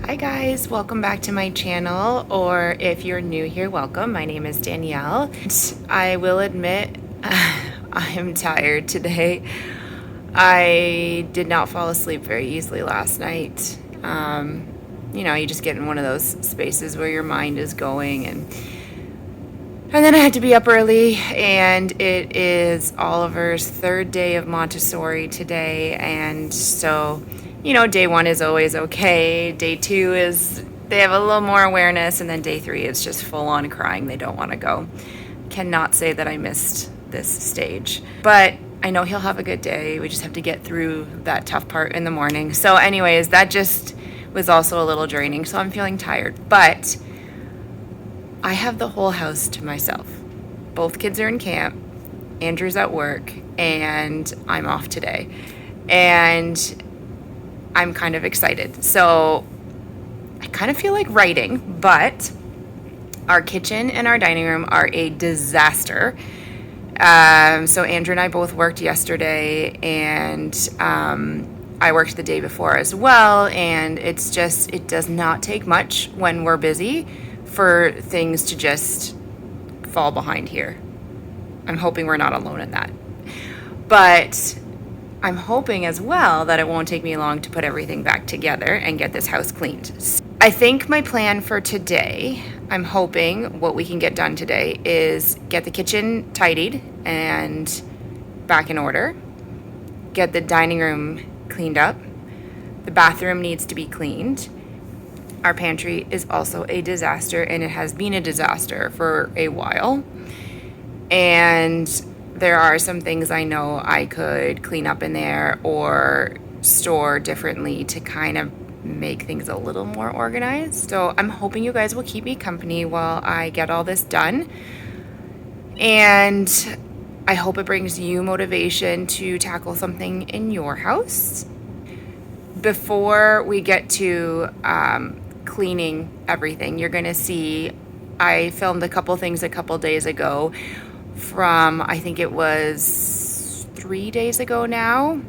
Hi guys, welcome back to my channel, or if you're new here, welcome. My name is Danielle. I will admit I am tired today. I did not fall asleep very easily last night. You know, you just get in one of those spaces where your mind is going, and then I had to be up early, and it is Oliver's third day of Montessori today, and so you know, day one is always okay. Day two is they have a little more awareness, and then day three is just full on crying. They don't want to go. Cannot say that I missed this stage, but I know he'll have a good day. We just have to get through that tough part in the morning. So anyways, that just was also a little draining, so I'm feeling tired, but I have the whole house to myself. Both kids are in camp, Andrew's at work, and I'm off today. And I'm kind of excited. So I kind of feel like writing, but our kitchen and our dining room are a disaster. So Andrew and I both worked yesterday, and I worked the day before as well. And it's just, it does not take much when we're busy for things to just fall behind here. I'm hoping we're not alone in that. But I'm hoping as well that it won't take me long to put everything back together and get this house cleaned. I think my plan for today, I'm hoping what we can get done today is get the kitchen tidied and back in order, get the dining room cleaned up, the bathroom needs to be cleaned. Our pantry is also a disaster, and it has been a disaster for a while. And there are some things I know I could clean up in there or store differently to kind of make things a little more organized. So I'm hoping you guys will keep me company while I get all this done. And I hope it brings you motivation to tackle something in your house. Before we get to cleaning everything, you're gonna see I filmed a couple things a couple days ago from, I think it was 3 days ago now,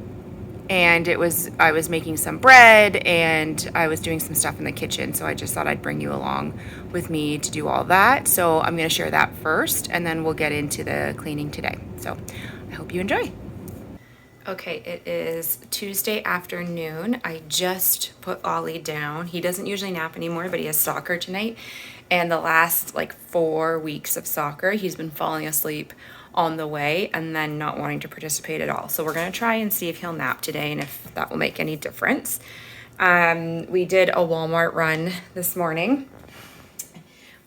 and I was making some bread and I was doing some stuff in the kitchen, so I just thought I'd bring you along with me to do all that. So I'm gonna share that first, and then we'll get into the cleaning today. So I hope you enjoy. Okay, it is Tuesday afternoon. I just put Ollie down. He doesn't usually nap anymore, but he has soccer tonight. And the last 4 weeks of soccer, he's been falling asleep on the way and then not wanting to participate at all. So we're gonna try and see if he'll nap today and if that will make any difference. We did a Walmart run this morning.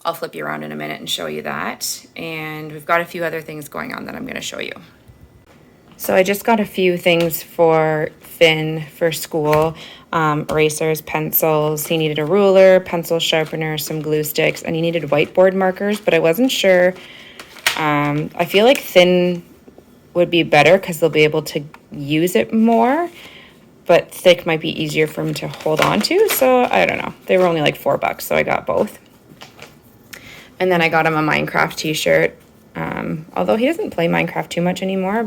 I'll flip you around in a minute and show you that. And we've got a few other things going on that I'm gonna show you. So I just got a few things for Finn for school, erasers, pencils. He needed a ruler, pencil sharpener, some glue sticks, and he needed whiteboard markers, but I wasn't sure. I feel like thin would be better because they'll be able to use it more, but thick might be easier for him to hold on to, so I don't know. They were only like $4, so I got both. And then I got him a Minecraft t-shirt. Although he doesn't play Minecraft too much anymore,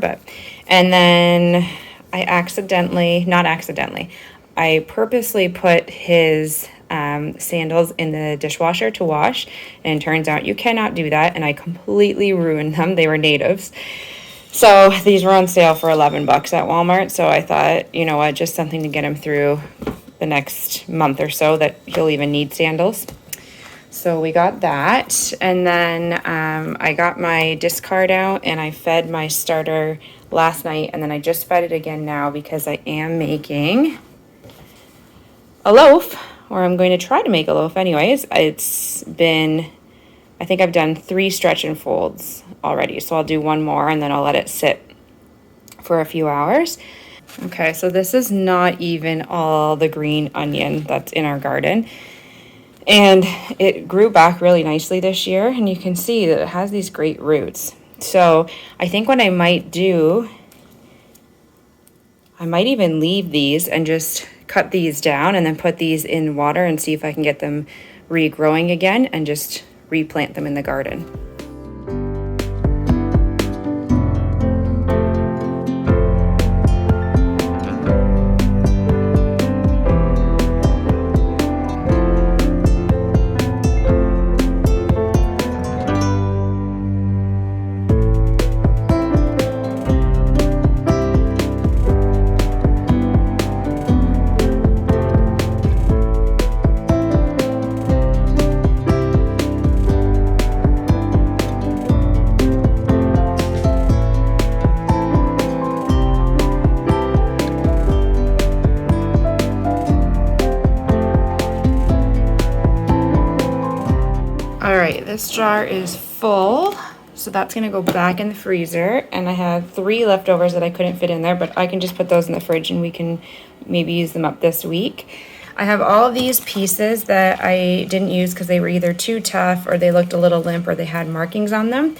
and then I purposely put his sandals in the dishwasher to wash, and it turns out you cannot do that, and I completely ruined them. They were natives. So these were on sale for $11 at Walmart, so I thought, you know what, just something to get him through the next month or so that he'll even need sandals. So we got that, and then I got my discard out, and I fed my starter last night, and then I just fed it again now because I am making a loaf, or I'm going to try to make a loaf anyways. It's been, I think I've done 3 stretch and folds already, so I'll do one more, and then I'll let it sit for a few hours. Okay, so this is not even all the green onion that's in our garden. And it grew back really nicely this year, and you can see that it has these great roots. So I think what I might do, I might even leave these and just cut these down and then put these in water and see if I can get them regrowing again and just replant them in the garden. This jar is full, so that's gonna go back in the freezer. And I have 3 leftovers that I couldn't fit in there, but I can just put those in the fridge and we can maybe use them up this week. I have all these pieces that I didn't use because they were either too tough or they looked a little limp or they had markings on them.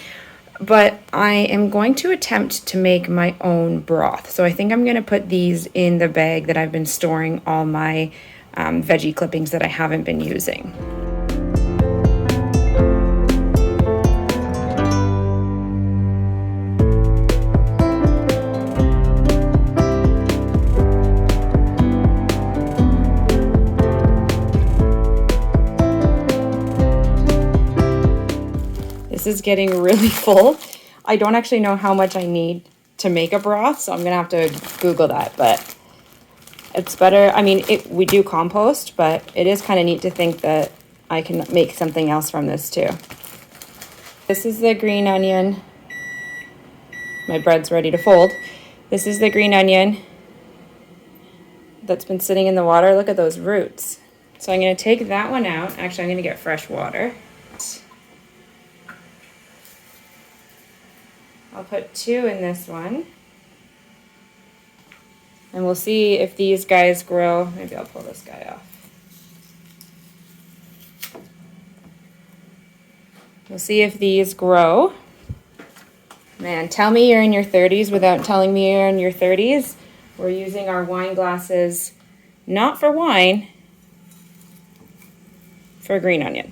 But I am going to attempt to make my own broth. So I think I'm gonna put these in the bag that I've been storing all my veggie clippings that I haven't been using. This is getting really full. I don't actually know how much I need to make a broth, so I'm gonna have to Google that, but it's better. I mean, we do compost, but it is kind of neat to think that I can make something else from this too. This is the green onion. My bread's ready to fold. This is the green onion that's been sitting in the water. Look at those roots. So I'm gonna take that one out. Actually, I'm gonna get fresh water. I'll put 2 in this one. And we'll see if these guys grow. Maybe I'll pull this guy off. We'll see if these grow. Man, tell me you're in your 30s without telling me you're in your 30s. We're using our wine glasses, not for wine, for green onion.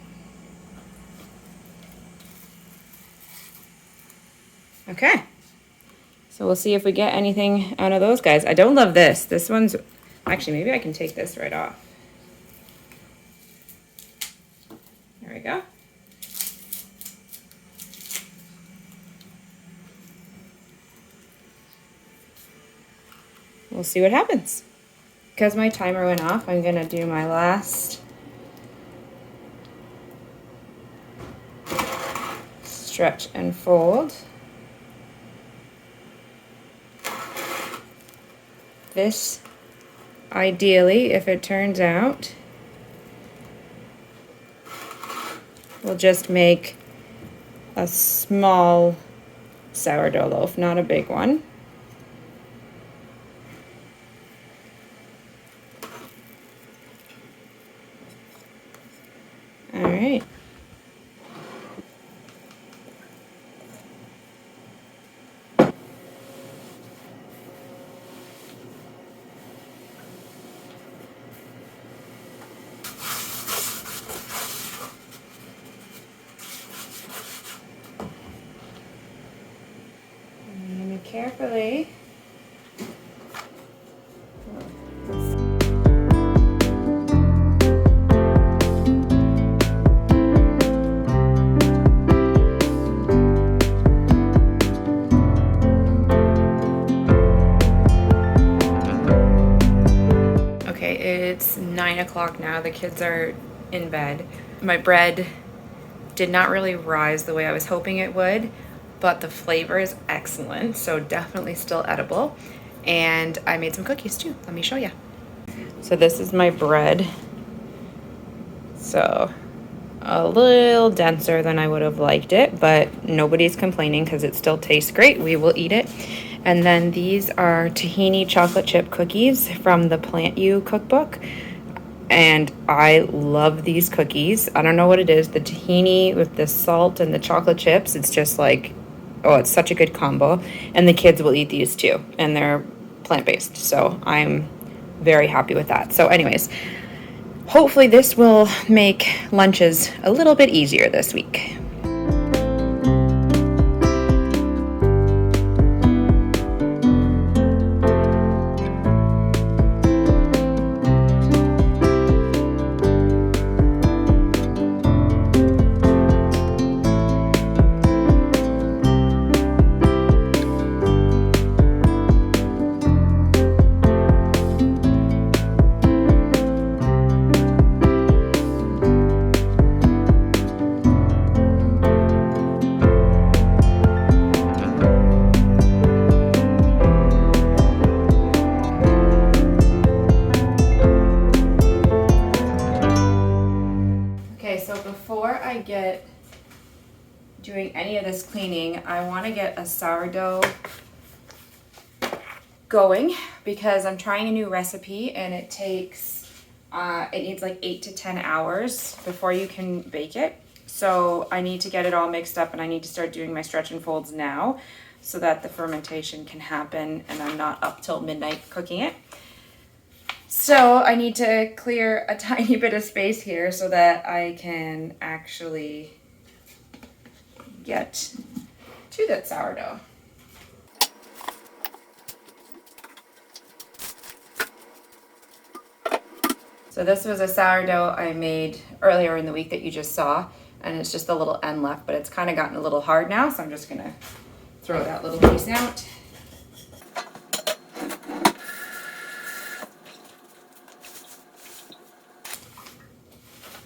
Okay, so we'll see if we get anything out of those guys. I don't love this. This one's, actually, maybe I can take this right off. There we go. We'll see what happens. Because my timer went off, I'm gonna do my last stretch and fold. This, ideally, if it turns out, we'll just make a small sourdough loaf, not a big one. All right. Carefully. Okay, it's 9 o'clock now. The kids are in bed. My bread did not really rise the way I was hoping it would, but the flavor is excellent, so definitely still edible. And I made some cookies too. Let me show you. So this is my bread. So a little denser than I would have liked it, but nobody's complaining because it still tastes great. We will eat it. And then these are tahini chocolate chip cookies from the Plant You cookbook. And I love these cookies. I don't know what it is, the tahini with the salt and the chocolate chips. It's just like, oh, it's such a good combo. And the kids will eat these too, and they're plant-based. So I'm very happy with that. So anyways, hopefully this will make lunches a little bit easier this week. doing any of this cleaning, I want to get a sourdough going because I'm trying a new recipe and it takes, it needs like 8 to 10 hours before you can bake it. So I need to get it all mixed up and I need to start doing my stretch and folds now so that the fermentation can happen and I'm not up till midnight cooking it. So I need to clear a tiny bit of space here so that I can actually get to that sourdough. So this was a sourdough I made earlier in the week that you just saw, and it's just a little end left, but it's kind of gotten a little hard now, so I'm just gonna throw that little piece out.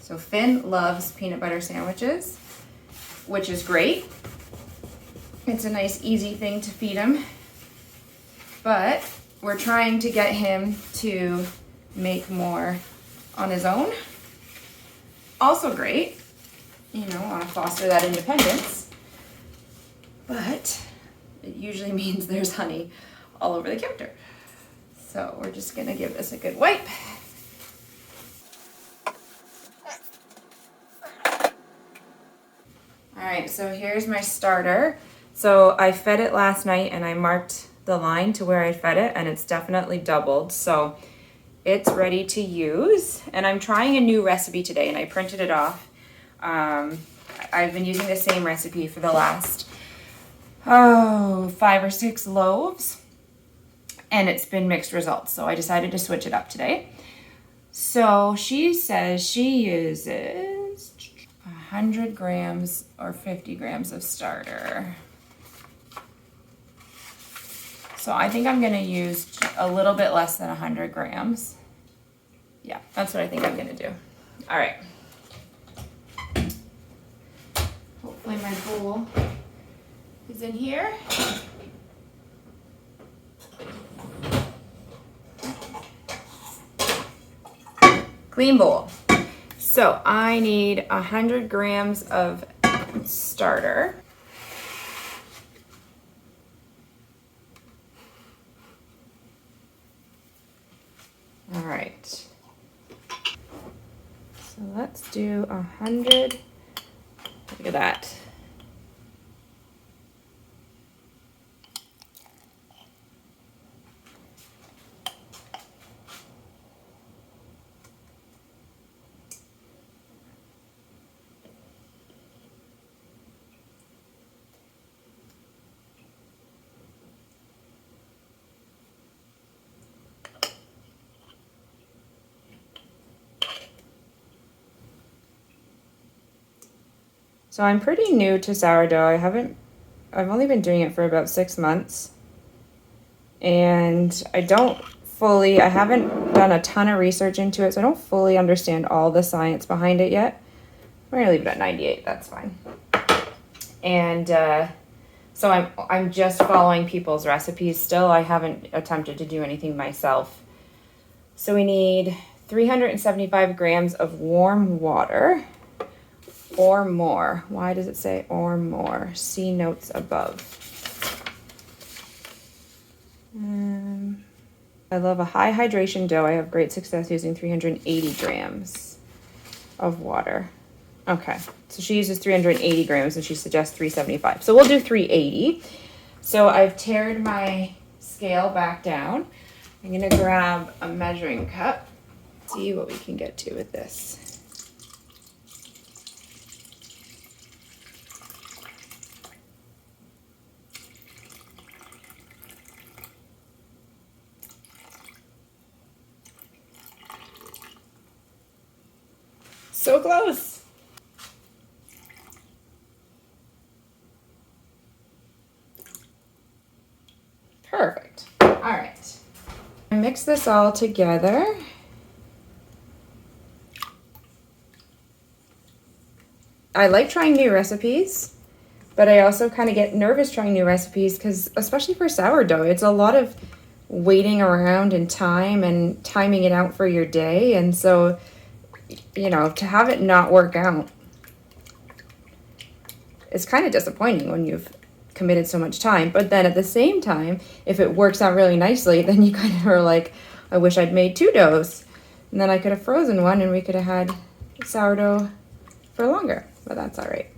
So Finn loves peanut butter sandwiches, which is great. It's a nice, easy thing to feed him, but we're trying to get him to make more on his own. Also great, you know, want to foster that independence, but it usually means there's honey all over the counter. So we're just gonna give this a good wipe. All right, so here's my starter. So I fed it last night and I marked the line to where I fed it and it's definitely doubled. So it's ready to use, and I'm trying a new recipe today and I printed it off. I've been using the same recipe for the last 5 or 6 loaves and it's been mixed results. So I decided to switch it up today. So she says she uses 100 grams or 50 grams of starter. So I think I'm gonna use a little bit less than 100 grams. Yeah, that's what I think I'm gonna do. All right. Hopefully my bowl is in here. Clean bowl. So I need 100 grams of starter. All right. So let's do 100. Look at that. So I'm pretty new to sourdough. I've only been doing it for about 6 months. And I haven't done a ton of research into it, so I don't fully understand all the science behind it yet. I'm gonna leave it at 98, that's fine. And so I'm just following people's recipes still. I haven't attempted to do anything myself. So we need 375 grams of warm water. Or more. Why does it say or more? See notes above. I love a high hydration dough. I have great success using 380 grams of water. Okay, so she uses 380 grams and she suggests 375. So we'll do 380. So I've tared my scale back down. I'm gonna grab a measuring cup, see what we can get to with this. So close. Perfect. All right. Mix this all together. I like trying new recipes, but I also kind of get nervous trying new recipes because, especially for sourdough, it's a lot of waiting around and time and timing it out for your day. And so, you know, to have it not work out it's kind of disappointing when you've committed so much time. But then at the same time, if it works out really nicely, then you kind of are like, I wish I'd made 2 doughs. And then I could have frozen one and we could have had sourdough for longer, but that's all right.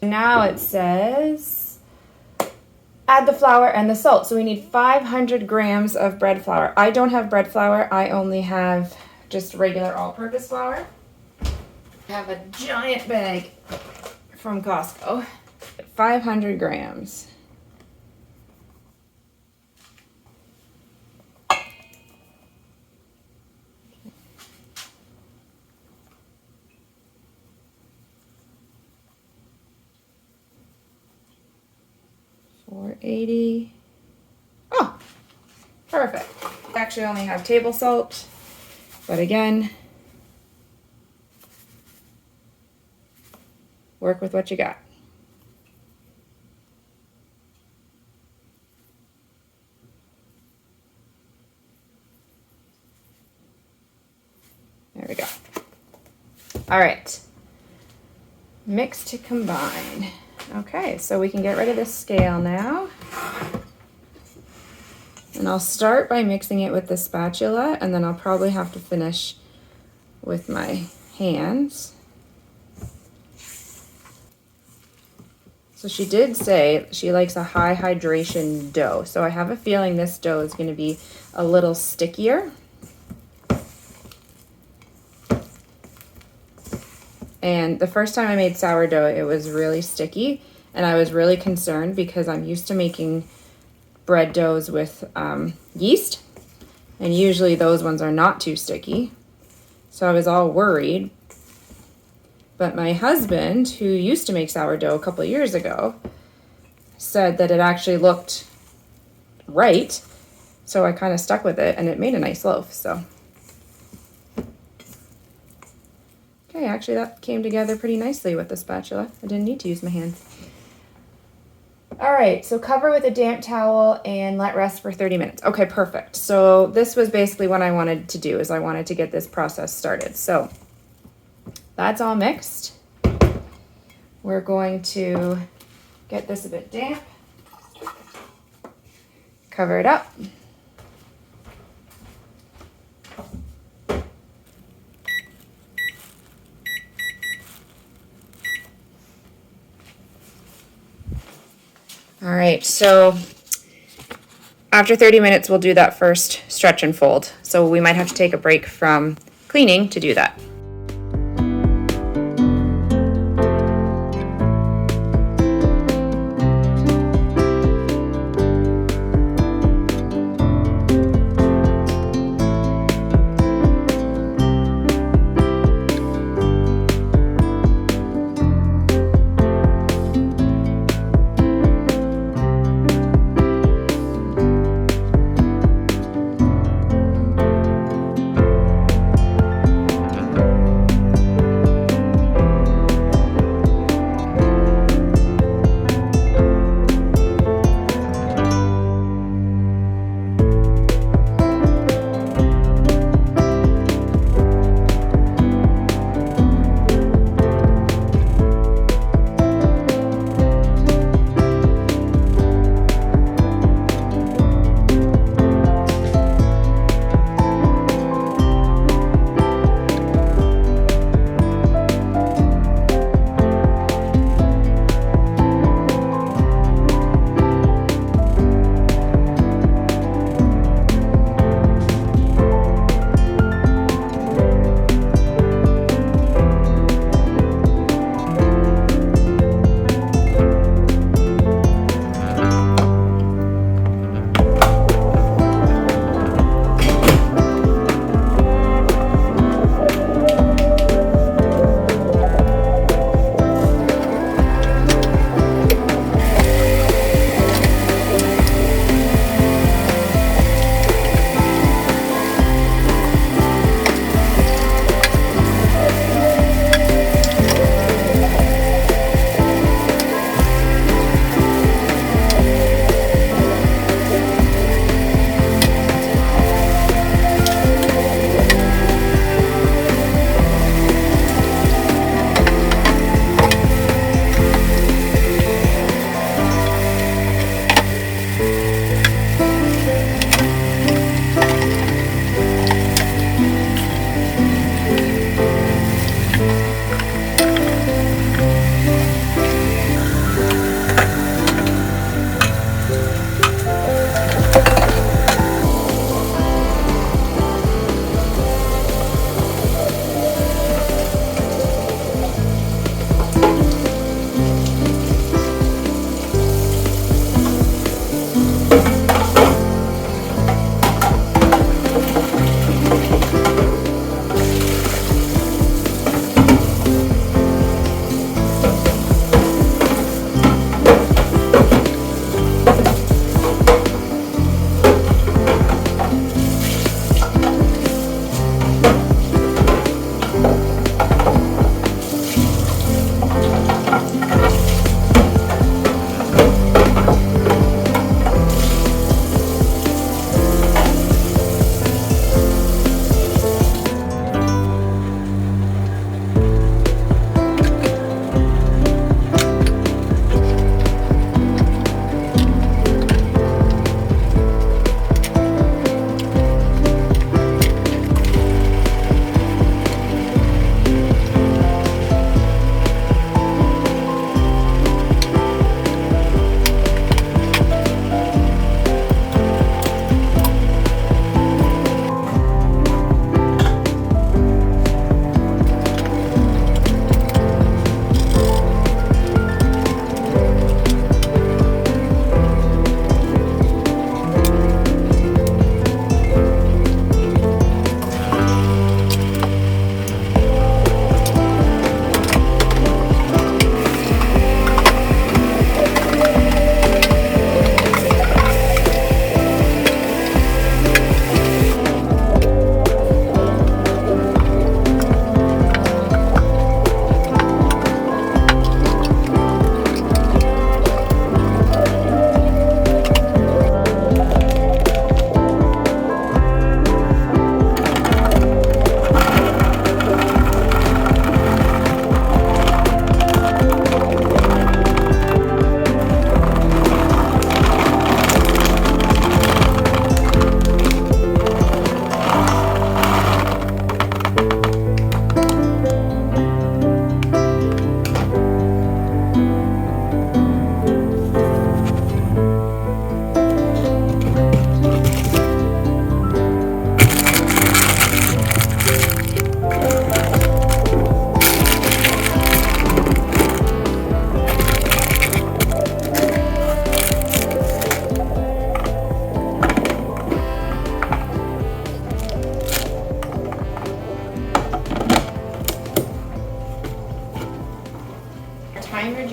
Now it says add the flour and the salt. So we need 500 grams of bread flour. I don't have bread flour. I only have just regular all-purpose flour. I have a giant bag from Costco. 500 grams. $4.80. Oh, perfect. I actually only have table salt, but again, work with what you got. There we go. All right. Mix to combine. Okay, so we can get rid of this scale now. And I'll start by mixing it with the spatula, and then I'll probably have to finish with my hands. So she did say she likes a high hydration dough. So I have a feeling this dough is going to be a little stickier. And the first time I made sourdough, it was really sticky, and I was really concerned because I'm used to making bread doughs with yeast, and usually those ones are not too sticky. So I was all worried. But my husband, who used to make sourdough a couple of years ago, said that it actually looked right. So I kind of stuck with it, and it made a nice loaf. So okay, actually that came together pretty nicely with the spatula. I didn't need to use my hands. All right, so cover with a damp towel and let rest for 30 minutes. Okay, perfect. So this was basically what I wanted to do, is I wanted to get this process started. So that's all mixed. We're going to get this a bit damp. Cover it up. All right, so after 30 minutes, we'll do that first stretch and fold. So we might have to take a break from cleaning to do that.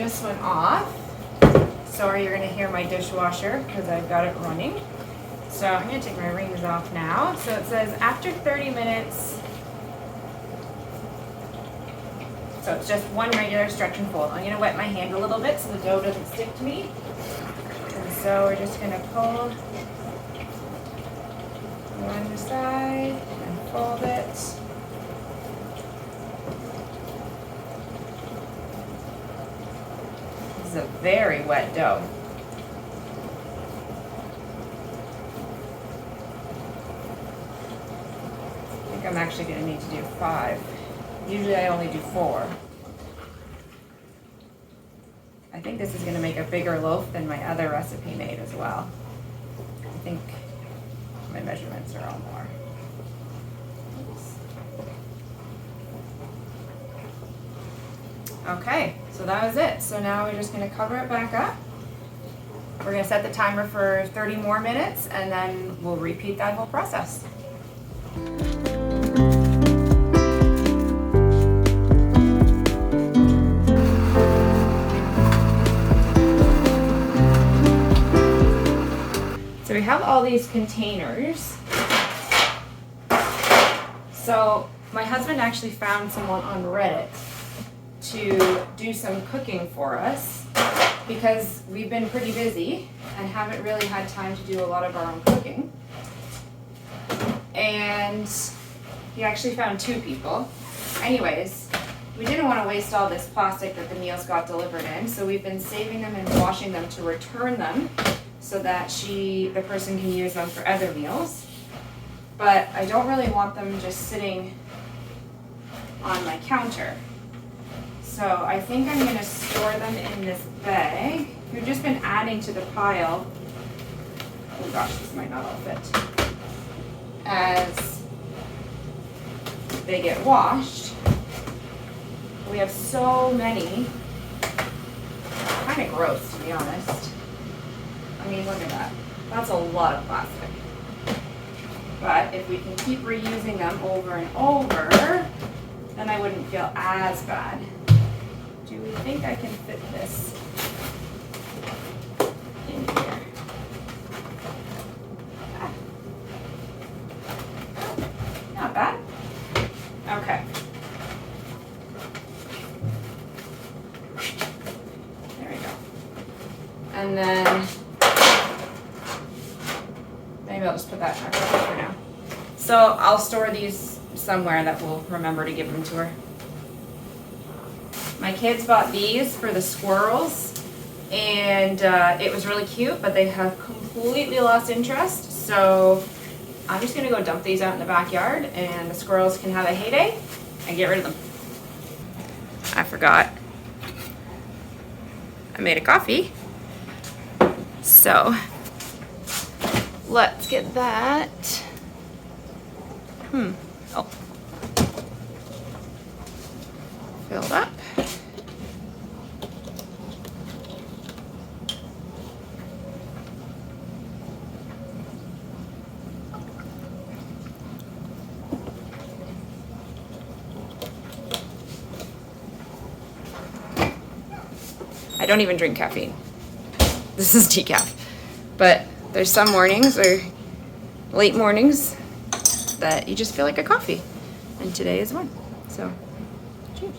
just went off. Sorry, you're gonna hear my dishwasher because I've got it running. So I'm gonna take my rings off now. So it says after 30 minutes, so it's just one regular stretch and fold. I'm gonna wet my hand a little bit so the dough doesn't stick to me. And so we're just gonna pull one side and fold it. This is a very wet dough. I think I'm actually gonna need to do 5. Usually I only do 4. I think this is gonna make a bigger loaf than my other recipe made as well. I think my measurements are all more. Oops. Okay, so that was it. So now we're just gonna cover it back up. We're gonna set the timer for 30 more minutes and then we'll repeat that whole process. So we have all these containers. So my husband actually found someone on Reddit to do some cooking for us because we've been pretty busy and haven't really had time to do a lot of our own cooking. And he actually found 2 people. Anyways, we didn't want to waste all this plastic that the meals got delivered in, so we've been saving them and washing them to return them so that the person can use them for other meals. But I don't really want them just sitting on my counter. So I think I'm gonna store them in this bag. We've just been adding to the pile. Oh gosh, this might not all fit. As they get washed. We have so many. Kind of gross, to be honest. I mean, look at that. That's a lot of plastic. But if we can keep reusing them over and over, then I wouldn't feel as bad. Do we think I can fit this in here? Ah. Not bad. Okay. There we go. And then maybe I'll just put that in our cupboard for now. So I'll store these somewhere that we'll remember to give them to her. My kids bought these for the squirrels, and it was really cute, but they have completely lost interest. So I'm just gonna go dump these out in the backyard, and the squirrels can have a heyday and get rid of them. I forgot. I made a coffee. So let's get that. Oh. Filled up. I don't even drink caffeine. This is decaf. But there's some mornings or late mornings that you just feel like a coffee. And today is one. So, cheers.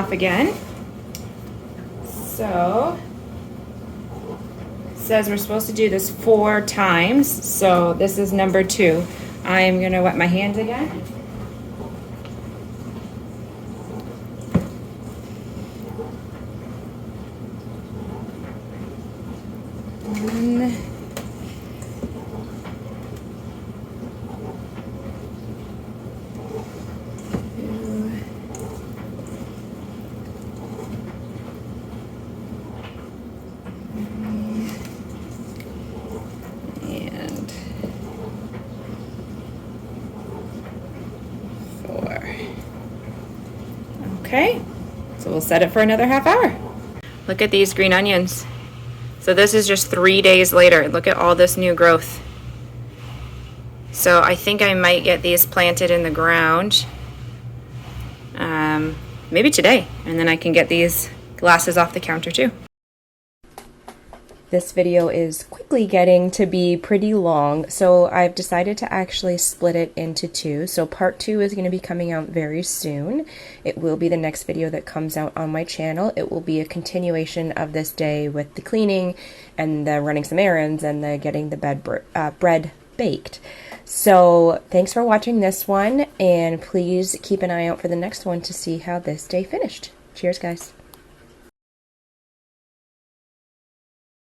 off again. So, it says we're supposed to do this 4 times, so this is number 2. I'm gonna wet my hands again. And 4. Okay, so we'll set it for another half hour. Look at these green onions. So this is just 3 days later. Look at all this new growth. So I think I might get these planted in the ground maybe today, and then I can get these glasses off the counter too. This video is quickly getting to be pretty long, so I've decided to actually split it into 2. So part 2 is going to be coming out very soon. It will be the next video that comes out on my channel. It will be a continuation of this day with the cleaning and the running some errands and the getting the bread baked. So thanks for watching this one, and please keep an eye out for the next one to see how this day finished. Cheers, guys.